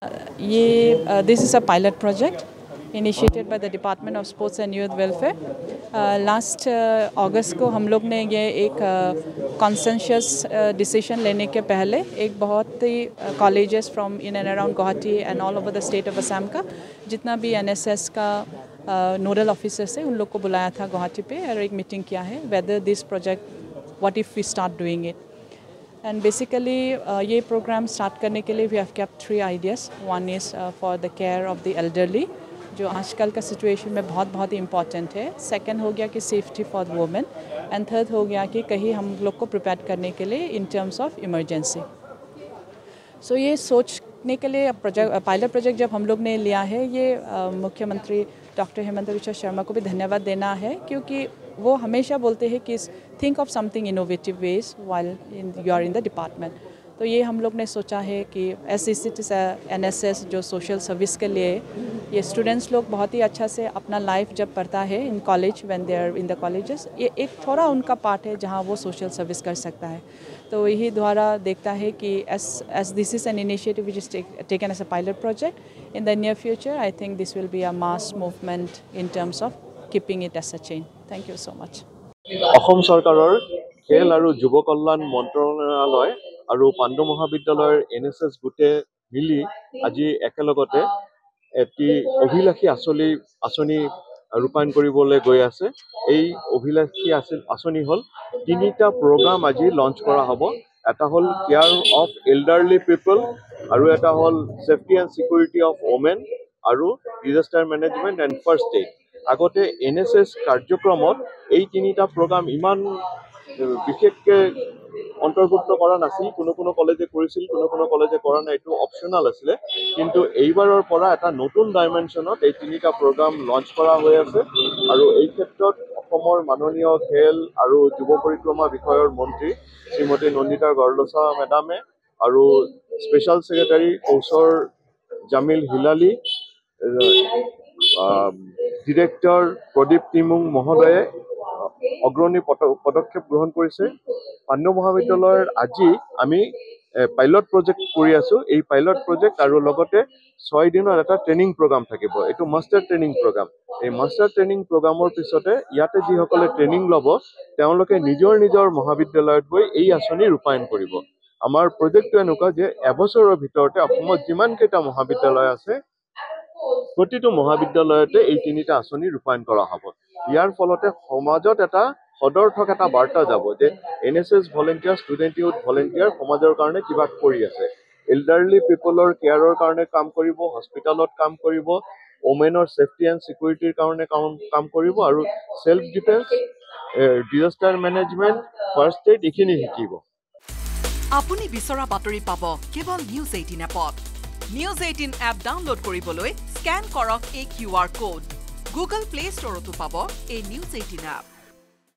This is a pilot project initiated by the Department of Sports and Youth Welfare. Last August को हम लोग ने ये एक consensus decision लेने के पहले एक बहुत ही colleges from in and around Guwahati and all over the state of Assam का जितना भी NSS का nodal officers है उन लोग को बुलाया था गुवाहाटी पे और एक meeting किया है whether this project what if we start doing it. And basically, ये program start करने के लिए we have kept 3 ideas. One is for the care of the elderly, जो आजकल का situation में बहुत ही important है. Second हो गया कि safety for the women. And third हो गया कि कहीं हम लोग को prepare करने के लिए in terms of emergency. So ये सोचने के लिए पायलट प्रोजेक्ट जब हम लोग ने लिया है ये मुख्यमंत्री डॉक्टर हेमंत बिश्वा शर्मा को भी धन्यवाद देना है क्योंकि वो हमेशा बोलते हैं कि think of something innovative ways while you are in the department. तो ये हम लोग ने सोचा है कि NSS जो सोशल सर्विस के लिए ये स्टूडेंट्स लोग बहुत ही अच्छा से अपना लाइफ जब पढ़ता है in college when they are in the colleges ये एक थोड़ा उनका पार्ट है जहाँ वो सोशल सर्विस कर सकता है. तो यही द्वारा देखता है कि as this is an initiative which is taken as a pilot project in the near future, I think this will be a mass movement in terms of keeping it as a chain. Thank you so much. Assam চৰকাৰৰ খেল আৰু যুৱ কল্যাণ মন্ত্ৰণালয় আৰু পাণ্ডু মহাবিদ্যালয়ৰ NSS গোটে মিলি আজি একেলগতে এটি অভিলাষী আঁচনি ৰূপায়ণ কৰিবলৈ গৈ আছে. এই অভিলাষী আঁচনি হ'ল 3টা প্ৰগ্ৰাম আজি লঞ্চ কৰা হ'ব. এটা হ'ল কেয়াৰ অফ এল্ডাৰলি পিপল আৰু এটা হ'ল safety and security of women আৰু disaster management and first aid. আগতে NSS কাৰ্যক্ৰমত এই 3টা প্ৰগ্ৰাম ইমান বিশেষকৈ অন্তৰ্ভুক্ত কৰা নাছিল. কোনো কলেজে কৰিছিল, কোনো কলেজে কৰা নাই. এইটো অপশ্যনাল আছিলে. কিন্তু এইবাৰৰ পৰা এটা নতুন ডাইমেনশ্যনত এই 3টা প্ৰগ্ৰাম লঞ্চ কৰা হৈ আছে আৰু এই ক্ষেত্ৰত অসমৰ মাননীয় খেল আৰু যুৱ পৰিক্ৰমা বিষয়ৰ মন্ত্ৰী শ্ৰীমতী নন্দিতা গৰলোচা মেডামে আৰু special secretary Kausar Jamil Hilali, director Pradip Timung মহোদয়ে অগ্ৰণী পদক্ষেপ গ্ৰহণ কৰিছে. পাণ্ডু মহাবিদ্যালয়ৰ আজি আমি পাইলট প্ৰজেক্ট কৰি আছো. এই পাইলট প্ৰজেক্ট আৰু লগতে 6 দিনৰ এটা ট্ৰেইনিং প্ৰগ্ৰাম থাকিব. এইটো মাষ্টাৰ ট্ৰেইনিং প্ৰগ্ৰাম. এই মাষ্টাৰ ট্ৰেইনিং প্ৰগ্ৰামৰ পিছতে ইয়াতে যিসকলে ট্ৰেইনিং ল'ব তেওঁলোকে নিজৰ মহাবিদ্যালয়ত গৈ এই আঁচনি ৰূপায়ণ কৰিব. আমাৰ প্ৰজেক্টটো এনেকুৱা যে এবছৰৰ ভিতৰতে অসমত যিমানকেইটা মহাবিদ্যালয় আছে প্ৰতিটো মহাবিদ্যালয়তে এই 3টা আঁচনি ৰূপায়ণ কৰা হ'ব. ইয়াৰ ফলতে সমাজত এটা সদৰ্থক এটা বাৰ্তা যাব যে NSS volunteer, student youth volunteer সমাজৰ কাৰণে কিবা কৰি আছে. এল্ডাৰলি পিপলৰ কেয়াৰৰ কাৰণে কাম কৰিব, হস্পিটেলত কাম কৰিব, ওমেনৰ সেফটি এণ্ড সিকিউৰিটিৰ কাৰণে কাম কৰিব আৰু self defence, disaster management, first aid এইখিনি শিকিব. আপুনি বিচৰা বাতৰি পাব কেৱল নিউজ 18 এপত. নিউজ 18 এপ ডাউনলোড কৰিবলৈ স্ক্যান কৰক এই QR code. Google Play Store তো পাব এই নিউজ 18 এপ.